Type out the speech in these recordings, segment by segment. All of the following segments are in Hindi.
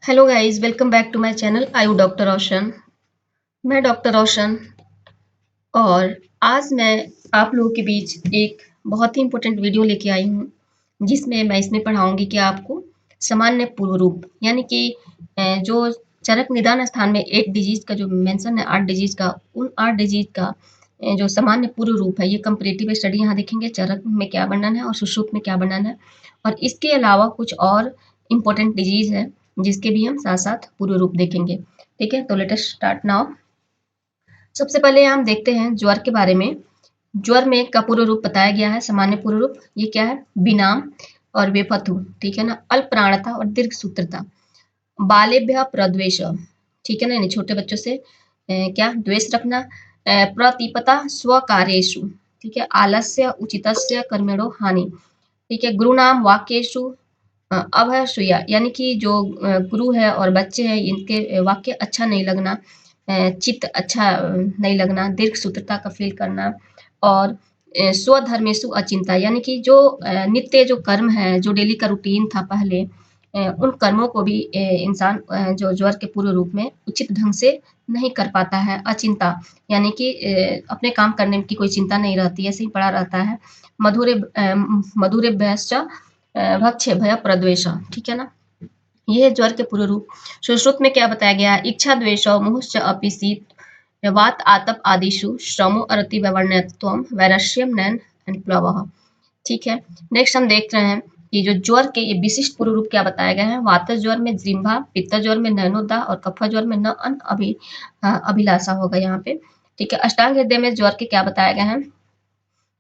Hello guys, welcome back to my channel I you doctor Roshan. मैं डॉक्टर रोशन और आज मैं आप लोगों के बीच एक बहुत ही इम्पोर्टेंट वीडियो लेके आई हूँ, जिसमें मैं इसमें पढ़ाऊंगी कि आपको सामान्य पूर्व रूप यानी कि जो चरक निदान स्थान में 8 डिजीज का जो मेंशन है, 8 डिजीज का, उन 8 डिजीज का जो सामान्य पूर्व रूप है, ये कंपेरेटिव स्टडी यहाँ देखेंगे चरक में क्या वर्णन है और सुश्रुत में क्या वर्णन है। और इसके अलावा कुछ और इम्पोर्टेंट डिजीज है जिसके भी हम साथ साथ पूर्व रूप देखेंगे। ठीक है, तो लेट अस स्टार्ट नाउ। सबसे पहले हम देखते हैं ज्वर के बारे में। ज्वर में का पूर्व रूप बताया गया है, सामान्य पूर्व रूप ये क्या है, विनाम और वेपथु, ठीक है ना, अल्पप्राणता और दीर्घ सूत्रता, बालेभ्य प्रद्वेष, ठीक है ना, यानी छोटे बच्चों से क्या द्वेष रखना, प्रतिपता स्वकार्येषु, ठीक है, आलस्य उचितस्य कर्मणो हानि, ठीक है, गुरुनाम वाक्येषु अभसूया, यानी कि जो गुरु है और बच्चे हैं इनके वाक्य अच्छा नहीं लगना, चित्त अच्छा नहीं लगना, दीर्घ सूत्रता का फील करना, और स्वधर्मेशु अचिंता, यानी कि जो नित्य जो कर्म है, जो डेली का रूटीन था पहले, उन कर्मों को भी इंसान जो ज्वर के पूर्व रूप में उचित ढंग से नहीं कर पाता है। अचिंता यानी कि अपने काम करने की कोई चिंता नहीं रहती, ऐसे ही पड़ा रहता है। मधुरे मधुरे भयश्च भक्ष्य भय प्रद्वेष, ठीक है ना, ये है ज्वर के पूर्व रूप। सुश्रुत में क्या बताया गया, इच्छा द्वेष मुहुश्च अपि शीत वात आतप आदिषु श्रमो अरति व्यवर्ण्यत्वम वैरस्यम नैन एंड प्लवः, ठीक है। नेक्स्ट हम देख रहे हैं कि जो ज्वर के ये विशिष्ट पूर्व रूप क्या बताया गया है। वात ज्वर में जिह्वा, पित्त ज्वर में नैनोदा और कफ ज्वर में न अन अभिलाषा होगा यहाँ पे, ठीक है। अष्टांग हृदय में ज्वर के क्या बताया गया है,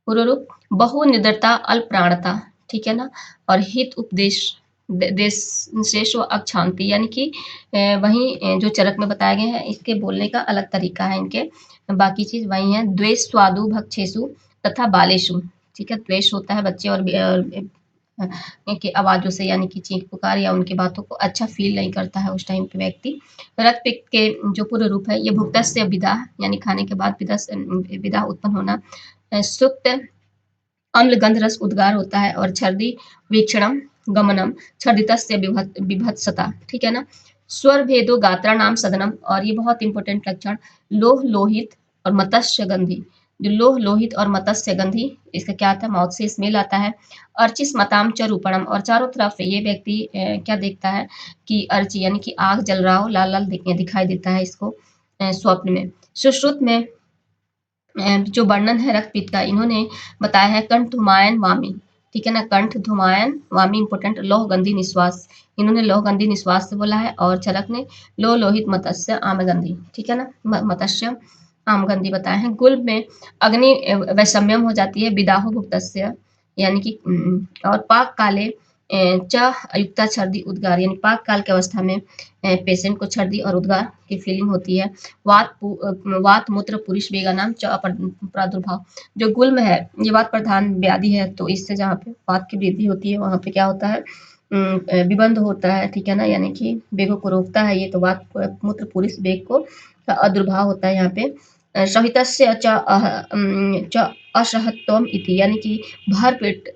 पूर्व रूप बहुनिद्रता अल्पप्राणता, ठीक है ना, और हित उपदेश देश शेष व अक्षांति, यानी कि वहीं जो चरक में बताए गए हैं इसके बोलने का अलग तरीका है, इनके बाकी चीज वही है। द्वेष स्वादु भक्षेशु तथा बालेशु, ठीक है, द्वेष होता है बच्चे और की आवाजों से, यानी कि चीख पुकार या उनकी बातों को अच्छा फील नहीं करता है उस टाइम पे व्यक्ति। रक्त पित्त के जो पूर्व रूप है, ये भुक्तस्य विदा, यानी खाने के बाद विदा उत्पन्न होना, सुक्त अम्ल गंध रस उद्गार होता है, और छर्दी वीक्षणम गमनम छर्दितस्य विभत्सता, ठीक है ना। स्वर भेदो गात्रा नाम सदनम, और ये बहुत इंपॉर्टेंट लक्षण, लोह लोहित और मत्स्य गंधी, जो लोह लोहित और मत्स्य गंधी, इसका क्या आता है, माउथ से स्मेल आता है। अर्चिस मताम च रूपणम, और चारों तरफ ये व्यक्ति क्या देखता है कि अर्ची यानी कि आग जल रहा हो, लाल लाल दिखाई देता है इसको स्वप्न में। सुश्रुत में जो वर्णन है रक्तपित्त का, इन्होंने बताया है कंठ धुमायन वामी, ठीक है ना, कंठ धुमायन वामी इंपोर्टेंट, लौह गंधी निश्वास, इन्होंने लौह गंधी निश्वास से बोला है, और चरक ने लो लोहित मत्स्य आमगंधी, ठीक है ना, मत्स्य आमगंधी बताए हैं। गुल्म में अग्नि वैषम्यम हो जाती है, विदाहो भुक्तस्य, यानी कि और पाक काले च अयुक्ता छर्दी उद्गार, यानी पाक काल की अवस्था में पेशेंट को छर्दी और उद्गार की फीलिंग होती है। वात मूत्र पुरुष वेगा नाम च प्रादुर्भाव, जो गुल्म है ये वात प्रधान व्याधि है, तो इससे जहाँ पे वात की वृद्धि होती है वहाँ पे क्या होता है, विबंध होता है, ठीक है ना, यानी कि वेगों को रोकता है ये, तो वात मूत्र पुरुष वेग को अदुर्भाव होता है यहाँ पे। सहितस्य च असहत्वम इति, यानी कि भर पेट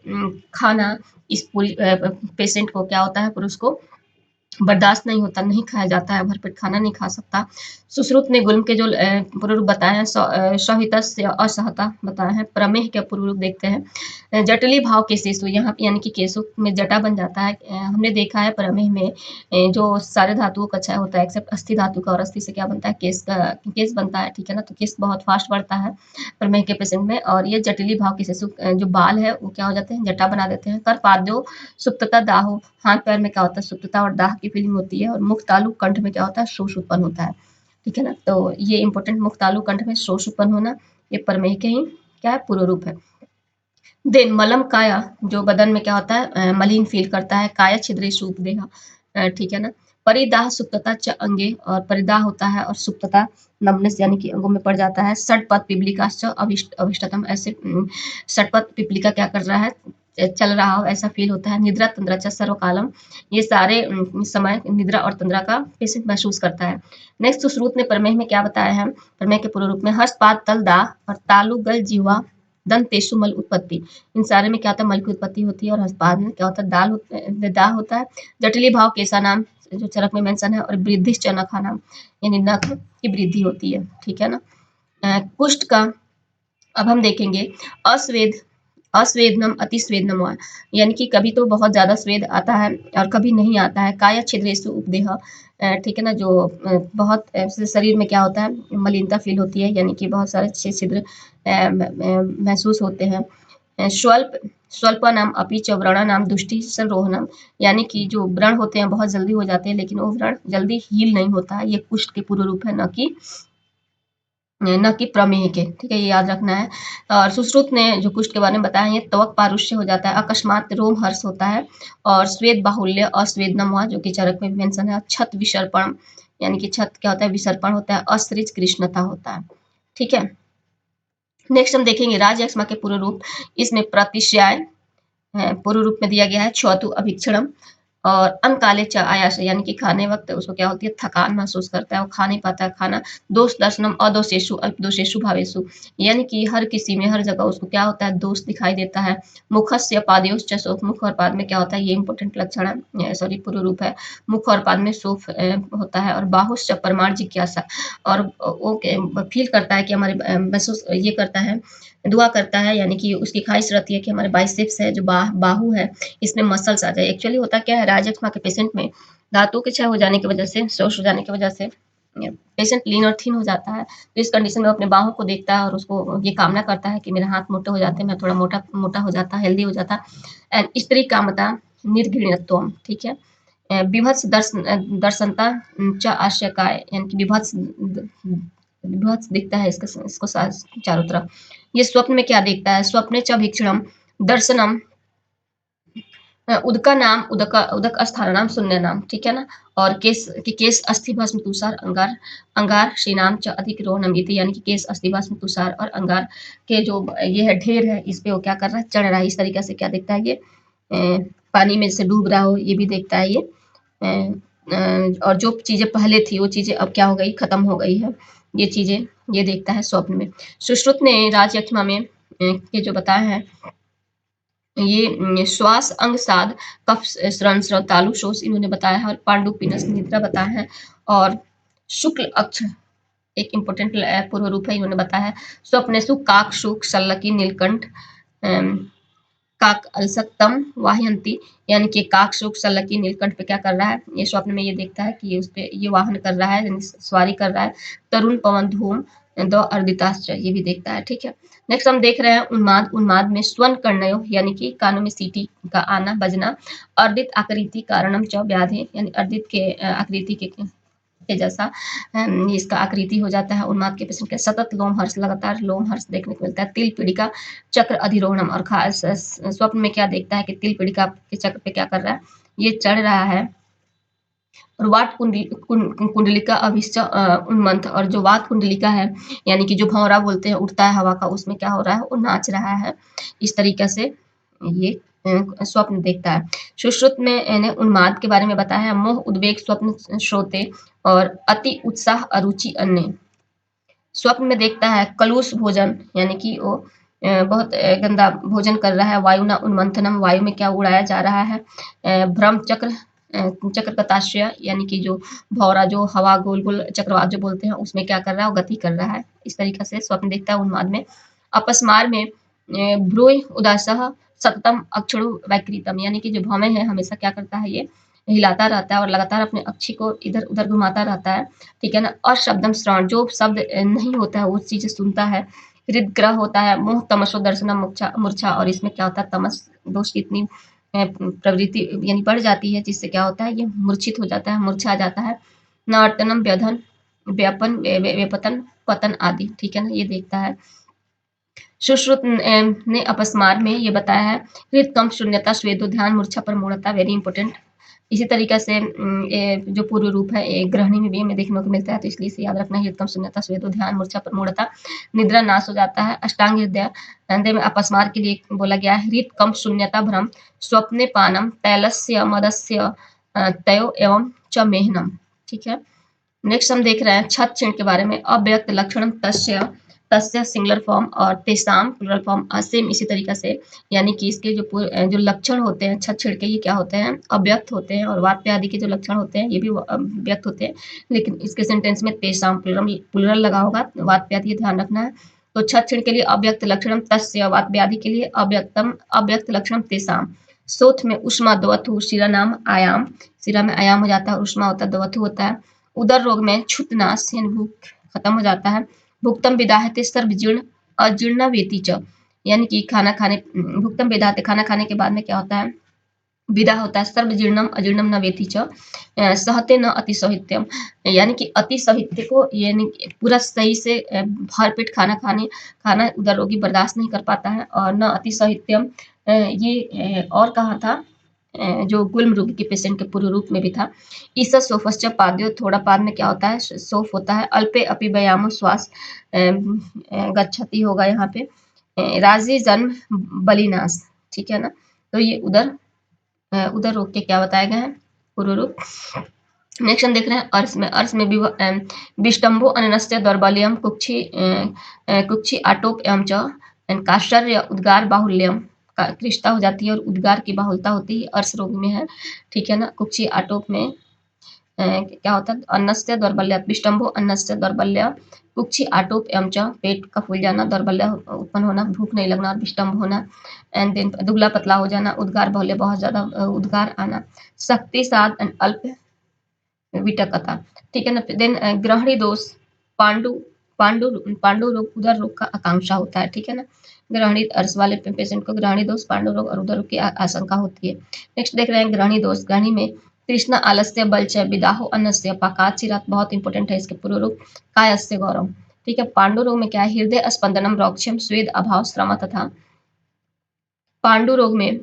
खाना इस पूरी पेशेंट को क्या होता है, पुरुष को बर्दाश्त नहीं होता, नहीं खाया जाता है, भरपेट खाना नहीं खा सकता। सुश्रुत ने गुल्म के जो पूर्व रूप बताए हैं, सहितस्य असहता बताए हैं। प्रमेह के पूर्व रूप देखते हैं, जटिली भाव के केसु, यहाँ पे यानी कि केसों में जटा बन जाता है। हमने देखा है प्रमेह में जो सारे धातुओं का क्षय होता है एक्सेप्ट अस्थि धातु का, और अस्थि से क्या बनता है, केस बनता है, ठीक है ना, तो केस बहुत फास्ट बढ़ता है प्रमेह के पेशेंट में। और ये जटिली भाव के शिशु जो बाल है वो क्या हो जाते हैं, जटा बना देते हैं। कर पाद्यो सुप्तता दाहो, हाथ पैर में क्या होता है, सुप्तता और दाह की फीलिंग होती है। और मुख तालु कंठ में क्या होता है, शोष उत्पन्न होता है, ठीक है ना, तो ये इंपॉर्टेंट, मुख तालु कंठ में शोष उत्पन्न होना, ये प्रमेह के ही क्या है, पूर्व रूप है। देन मलम काया, जो बदन में क्या होता है, मलिन फील करता है। काया छिद्रे सूप देहा, ठीक है ना। परिदाह सुप्तता च अंगे, और परिदाह होता है और सुप्तता नमनेस, यानी कि अंगों में पड़ जाता है। षटपथ पिपलिका अभिष्टतम, ऐसे षटपथ पिपलिका क्या कर रहा है, चल रहा हो ऐसा फील होता है। निद्रा तंद्रा च सर्वकालम, ये सारे समय निद्रा और तंद्रा का पेशेंट महसूस करता है। नेक्स्ट सुश्रुत ने प्रमेह में क्या बताया है, प्रमेह के पूर्व रूप में हस्तपाद तल दाह और तालु गल जीवा दंतेशु मल उत्पत्ति, इन सारे में क्या होता है, मल की उत्पत्ति होती है। और हस्तपाद में क्या होता है, दाह होता है। जटिली भाव केसा नाम जो चरक में मेंशन है, और वृद्धिश्च नखानाम यानी नख की वृद्धि होती है, ठीक है ना। कुष्ठ का अब हम देखेंगे अस्वेदनम अतिस्वेदनम हुआ, यानी कि कभी तो बहुत ज्यादा स्वेद आता है और कभी नहीं आता है। काया छिद्रेषु उपदेह, ठीक है ना, जो बहुत शरीर में क्या होता है, मलिनता फील होती है, यानी कि बहुत सारे छिद्र महसूस होते हैं। स्वल्प स्वल्पनम अपि च व्रणानाम दुष्टि संरोहणम, यानी कि जो व्रण होते हैं बहुत जल्दी हो जाते हैं, लेकिन वो व्रण जल्दी हील नहीं होता है। ये कुष्ठ के पूर्व रूप है, न कि प्रमेह के, ठीक है, ये याद रखना है। और सुश्रुत ने जो कुष्ठ के बारे में बताया, ये त्वक पारुष्य हो जाता है, अकस्मात रोम हर्ष होता है, और श्वेत बाहुल्य अस्वेदनम हुआ, जो कि चरक में मेंशन है। छत विसर्पण, यानी कि छत क्या होता है, विसर्पण होता है। असृज कृष्णता होता है, ठीक है। नेक्स्ट हम देखेंगे राज यक्ष्मा के पूर्व रूप। इसमें प्रतिश्याय पूर्व रूप में दिया गया है छ्वतु अभिक्षणम, और अंकाले च आयास, यानी कि खाने वक्त उसको क्या होती है, थकान महसूस करता है, वो खा नहीं पाता है खाना। दोष दर्शनम अदोषेशु अल्पदोषेशु भावेशु, यानी कि हर किसी में हर जगह उसको क्या होता है, दोष दिखाई देता है। मुखस्य पादयोश्च शोक, मुख और पाद में क्या होता है, ये इंपॉर्टेंट लक्षण है, सॉरी पूर्व रूप है। मुख और पाद में शोक होता है। और बाहुश्च परमार्थ जिज्ञासा, और वो फील करता है कि हमारे महसूस ये करता है, दुआ करता है, यानी कि उसकी ख्वाहिश रहती है कि हमारे बाइसेप्स है, जो बाहु है, इसमें मसल्स आ जाए। एक्चुअली होता क्या है, राजयक्ष्मा के पेशेंट में धातु के क्षय हो जाने की वजह से, शोष हो जाने की वजह से पेशेंट लीन और थीन हो जाता है। तो इस कंडीशन में अपने बाहों को देखता है और उसको ये कामना करता है कि मेरे हाथ मोटे हो जाते, मैं थोड़ा मोटा मोटा हो जाता, हेल्दी हो जाता। एंड स्त्री कामता निर्घृणत्वम, ठीक है। विभत्स दर्शनता च आशयकाय, यानी कि विभत्स विभत्स दिखता है इसको चारों तरफ। ये स्वप्न में क्या देखता है, स्वप्ने च भीक्षणम दर्शनम उदका नाम उदक स्थान नाम शून्य नाम, ठीक है ना। और केस अस्थि भस्म तुषार अंगार अंगार श्रीनाम च अधिक रोहनम इति, यानी कि केस अस्थि भस्म तुषार और अंगार के जो ये है ढेर है, इस पे वो क्या कर रहा है, चढ़ रहा है। इस तरीके से क्या देखता है ये, पानी में से डूब रहा हो, ये भी देखता है ये। और जो चीजें पहले थी वो चीजें अब क्या हो गई, खत्म हो गई है, ये चीजें ये देखता है स्वप्न में। सुश्रुत ने राजयक्ष्मा में ये जो बताया है, ये श्वास अंग साध कफ श्रण श्रव तालु शोष इन्होंने बताया है, और पांडु पिनस निद्रा बताया है। और शुक्ल अक्ष एक इम्पोर्टेंट पूर्व रूप है, इन्होंने बताया है। स्वप्न सुख काक सुख सल्लकी नीलकंठ काक अलसक्तम वाहयंती, यानी कि काक सुख सल्लकी नीलकंठ पे क्या कर रहा है, ये स्वप्न में ये देखता है कि ये उस पे ये वाहन कर रहा है, यानी सवारी कर रहा है। तरुण पवन धूम दो अर्दिताश्च, ये भी देखता है, ठीक है। नेक्स्ट हम देख रहे हैं उन्माद। उन्माद में स्वर्ण कर्णयो, यानी कि कानों में सीटी का आना बजना। अर्दित आकृति कारणम च व्याधि, यानी अर्दित के आकृति के जैसा इसका आकृति हो जाता है उन्माद के पेशेंट का। सतत लोम हर्ष, लगातार लोम हर्ष देखने को मिलता है। तिल पीड़िका चक्र अधिरोहणम, और खास स्वप्न में क्या देखता है कि तिल पीड़िका के चक्र पे क्या कर रहा है, ये चढ़ रहा है। और वात कुंडलिका अभिश्च उन्मंथ, और जो वात कुंडलिका है, यानी कि जो भंवरा बोलते हैं उठता है हवा का, उसमें क्या हो रहा है, वो नाच रहा है। इस तरीके से ये स्वप्न देखता है। सुश्रुत में इन्हें उन्माद के बारे में बताया है। मोह उद्वेग स्वप्न श्रोते, और अति उत्साह अरुचि अन्य। स्वप्न में देखता है कलुष भोजन, यानी कि वो बहुत गंदा भोजन कर रहा है। वायुना उन्मंथनम, वायु में क्या उड़ाया जा रहा है। भ्रम चक्र चक्र कताश्रय, यानी कि जो भौरा जो हवा गोल गोल चक्रवात जो बोलते हैं, उसमें क्या कर रहा है, वो गति कर रहा है। इस तरीके से स्वप्न देखता है उन्माद में। अपस्मार में ब्रूहि उदासः सततम अक्षरो वैकृतम, यानी कि जो भौमें है हमेशा क्या करता है, ये हिलाता रहता है और लगातार अपने अक्षी को इधर उधर घुमाता रहता है, ठीक है ना। और शब्दम श्रवण, जो शब्द नहीं होता है वो चीजें सुनता है। हृदग्रह होता है। मोह तमसो दर्शन मूर्छा, और इसमें क्या होता है, तमस दोष की इतनी प्रवृत्ति यानी बढ़ जाती है, जिससे क्या होता है, ये मूर्छित हो जाता है, मूर्छा जाता है। नर्तनम व्यधन व्यपन व्यपतन पतन आदि, ठीक है ना, ये देखता है। सुश्रुत ने अपस्मार में ये बताया है। हृद कम शून्यता स्वेदो ध्यान मूर्छा पर मूढ़ता, वेरी इंपॉर्टेंट। इसी तरीके से जो पूर्व रूप है ग्रहणी में भी हमें देखने को मिलता है, तो इसलिए इसे याद रखना है। हृदकम शून्यता स्वेदो ध्यान मूर्छा पर मूढ़ता, निद्रा नाश हो जाता है। अष्टांग हृदय में अपस्मार के लिए बोला गया है। हृद कम शून्यता भ्रम स्वप्ने पानम तैलस्य मदस्य तयो एवं च मेहनम, ठीक है। नेक्स्ट हम देख रहे हैं छत क्षीण के बारे में। अव्यक्त लक्षणम तस्य तस्य सिंगुलर फॉर्म और तेसाम प्लुरल फॉर्म सेम इसी तरीके से, यानी कि इसके जो लक्षण होते हैं छत छिड़ के, ये क्या होते हैं, अव्यक्त होते हैं, और वाक्य आदि के जो लक्षण होते हैं ये भी व्यक्त होते हैं, लेकिन इसके सेंटेंस में तेसाम प्लुरल लगा होगा, वाक्य आदि ध्यान रखना है। तो छत छिड़ के लिए अव्यक्त लक्षणम तस्य, वाक्य आदि के लिए अव्यक्त लक्षणम तेसाम। सोथ में उष्मा दवथु, शिरा नाम आयाम, शिरा में आयाम हो जाता है, उष्मा होता है, दवथु होता है। उदर रोग में छुतनाश यानी भूख खत्म हो जाता है। भुक्तम विदाहते सर्वजीर्ण अजीर्ण वेति च, यानी कि खाना खाने, भुक्तम विदाहते खाना खाने के बाद में क्या होता है, विदा होता है, सर्वजीर्णम अजीर्णम न वेति च, सहते न अतिसहित्यम, यानी कि अतिसहित्य को यानी पूरा सही से भर पेट खाना उदर रोगी बर्दाश्त नहीं कर पाता है, और न अतिसहित्यम, ये और कहा था जो गुल्म रोगी के पेशेंट के पूर्व रूप में भी था। ईसा सोफश्च पाद्यो, थोड़ा पाद में क्या होता है, सोफ होता है। अल्पे अपि व्यायामो श्वास गच्छति होगा यहाँ पे। राजी जन्म बलिनाश, ठीक है ना। तो ये उदर रोग के क्या बताए गए हैं, पूर्व रूप। नेक्स्ट हम देख रहे हैं अर्श में। अर्श में विष्टम्भो अननस्य दौर्बल्यम कुक्षी आटोप एवं च काश्चर्य उद्गार बाहुल्यम, कृष्णता हो जाती है और उद्गार की बाहुलता होती है, अर्श रोग में है, ठीक है ना। कुक्षी आटोप में क्या होता है, अन्नस्य दौर्बल्य, विष्टम्भो अन्नस्य दौर्बल्य, कुक्षी आटोप एवं च, पेट का फूल जाना, दौर्बल्य उत्पन्न होना, भूख नहीं लगना, और विष्टम्भ होना, एंड देन दुबला पतला हो जाना, उद्गार बाहुल्य, बहुत ज्यादा उद्गार आना, शक्ति साध एंड अल्प विटकता, ठीक है ना। देन ग्रहणी दोष, पांडु पांडु पांडु रोग उदर रोग का आकांक्षा होता है, ठीक है ना। ग्रहणी अर्श वाले पेशेंट को ग्रहणी दोष, पांडु रोग और उदर रोग की आशंका होती है। नेक्स्ट देख रहे हैं ग्रहणी दोष। ग्रहणी में तृष्णा आलस्य बलचय विदाहो अन्नस्य पाकात चिरात, बहुत इंपॉर्टेंट है इसके पूर्व रूप, कायस्य गौरव, ठीक है। पांडु रोग में क्या है, हृदय स्पंदनम रौक्ष्यम स्वेद अभाव श्रम तथा। पांडु रोग में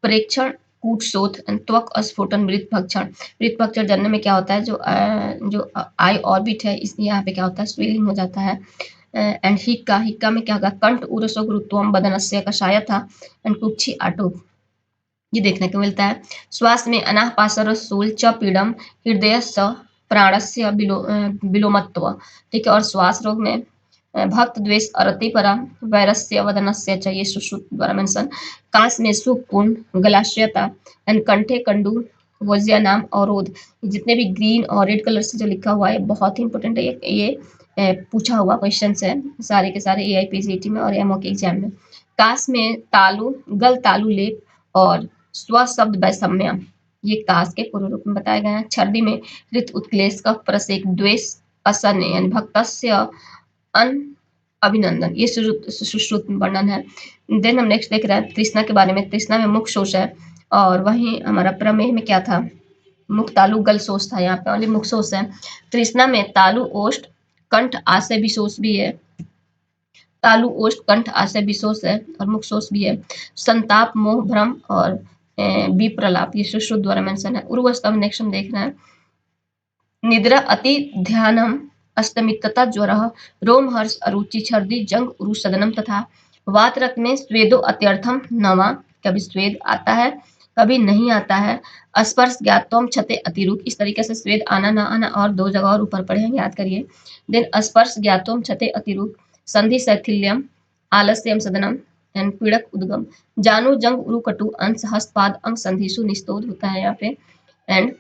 प्रेक्षण कूट शोथ त्वक अस्फुटन मृत भक्षण जनने में क्या होता है, जो आई ऑर्बिट है इस यहाँ पे क्या होता है, स्वेलिंग हो जाता है। एंड हिक्का में क्या होगा, कंठ उरसो गुरुत्वम बदनस्य कषाय था, एंड कुक्षी आटोप, ये देखने को मिलता है। श्वास में अनाह पासर सूल च पीड़म हृदय स प्राणस्य विलोमत्व, ठीक है। और श्वास रोग में भक्त द्वेष अरतिपरा वैरस्य वदनस्य च, ये सुश्रुत द्वारा मेंशन। काश में सुपूर्ण गलाश्यता एंड कंठे कंडू वज्या नाम अवरोध, जितने भी ग्रीन और रेड कलर से जो लिखा हुआ है बहुत ही इंपॉर्टेंट है, ये पूछा हुआ क्वेश्चन है सारे के सारे AIPGT में और एमओ के एग्जाम में। काश में तालु गल तालु लेप और स्व शब्द वैषम्य, ये काश के पूर्व रूप में बताए गए हैं। छर्दी में हृत उत्क्लेश का प्रसेक द्वेष असन यानी भक्तस्य अन अभिनंदन, ये सुश्रुत वर्णन है। देन हम नेक्स्ट देख रहे हैं तृष्णा के बारे में। तृष्णा में मुख शोष है, और वहीं हमारा प्रमेय में क्या था, मुख तालु गल शोष था, यहाँ पे ओनली मुख शोष है। तृष्णा में तालु ओष्ठ कंठ आशय विशोष भी है, तालु ओष्ठ कंठ आशय विशोष है और मुख शोष भी है। संताप मोह भ्रम और विप्रलाप, ये सुश्रुत द्वारा मेंशन है। उर्वस्तम नेक्स्ट हम देख रहे हैं निद्रा अति ध्यानम अस्तमितता ज्वर रोमहर्ष अरुचि छर्दी जंग उरु सदनम तथा। वात रक्त में स्वेदो अत्यर्थम नवा, कभी स्वेद आता है कभी नहीं आता है। स्पर्श ज्ञातम छते अतिरूप, इस तरीके से स्वेद आना ना आना और दो जगह और ऊपर पढ़े हैं, याद करिए। देन स्पर्श ज्ञातम छते अतिरूप, संधि शैथिल्यम आलस्यम सदनम एंड पीड़क उद्गम। जानू जंग उरु कटु अंश हस्तपाद अंग संधिसु निस्तोध होता है यहाँ पे। एंड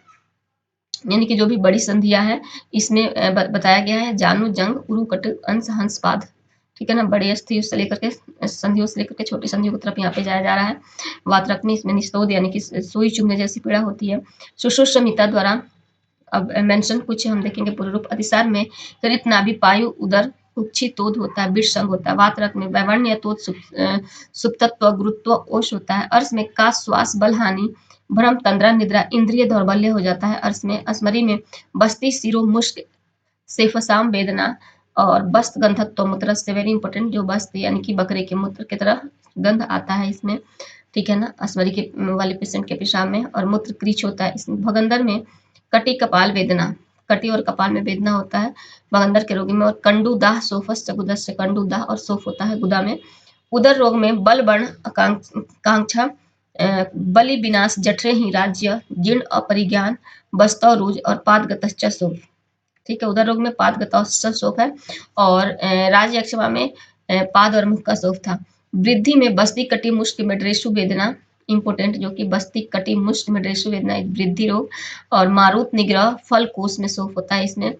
यानी कि जो भी बड़ी संधियां हैं इसमें बताया गया है जानू जंग उरु कट अंश हंसपाद, ठीक है ना। बड़ी अस्थियों से लेकर के संधियों से लेकर के छोटी संधियों की तरफ यहाँ पे जाया जा रहा है। वात्रक में इसमें निस्तोध यानी कि सुई चुभने जैसी पीड़ा होती है। सुश्रुषमिता द्वारा अब मेंशन कुछ हम देखेंगे पूर्व रूप। अतिसार में कृत नाभि पायु उदर कुक्षी तोध होता है, विषसंग होता है। वात्रक में वैवर्ण्य तोध सुप्तत्व गुरुत्व ओष होता है। अर्श में का श्वास बल हानि भ्रम तंद्रा निद्रा इंद्रिय दौर्बल्य हो जाता है। अर्श में अस्मरी में बस्ती सिरो मुश्क सेफसाम वेदना और बस्त गंधत्व मूत्र से, वेरी इंपॉर्टेंट, जो बस्त यानी कि बकरे के मूत्र की तरह गंध आता है इसमें, ठीक है ना, अस्मरी के वाले पेशेंट के पेशाब में। और मूत्र क्रीच होता है इसमें। भगंदर में कटी कपाल वेदना, कटी और कपाल में वेदना होता है भगंदर के रोगी में। और कंडू दाह सोफस गुदस से, कंडू दाह और सोफ होता है गुदा में। उदर रोग में बल बर्ण आकांक्षा बलि विनाश जठरे ही राज्य जीर्ण अपरिज्ञान बस्तौ रूज और पाद गतश्च शोभ, ठीक है। उदर रोग में पाद गतौत्सव शोफ है और राज यक्षमा में पाद और मुख का शोफ था। वृद्धि में बस्ती कटी मुष्ट मेडरेशु वेदना इम्पोर्टेंट, जो कि बस्ती कटी मुष्ट मेडरेशु वेदना एक वृद्धि रोग, और मारुत निग्रह फल कोष में शोफ होता है इसमें।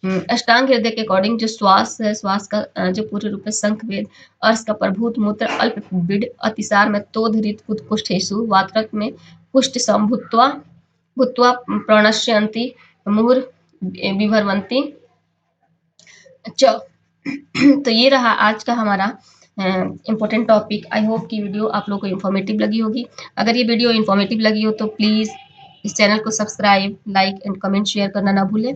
अष्टांग हृदय के अकॉर्डिंग जो श्वास है, श्वास का जो पूरे रूप में शंख वेद, अर्श का प्रभूत मूत्र अल्प बिड, अतिसार में तोध हृत कुष्ठेशु, वात्रक में कुष्ठ संभुत्वा भूत्वा प्रणश्यन्ति मुहुर विभरवंती च। तो ये रहा आज का हमारा इम्पोर्टेंट टॉपिक। आई होप कि वीडियो आप लोगों को इन्फॉर्मेटिव लगी होगी। अगर ये वीडियो इन्फॉर्मेटिव लगी हो तो प्लीज़ इस चैनल को subscribe, like and comment share करना ना भूलें।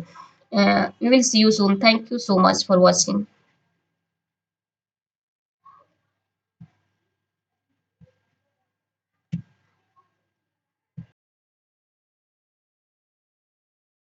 We will see you soon. Thank you so much for watching.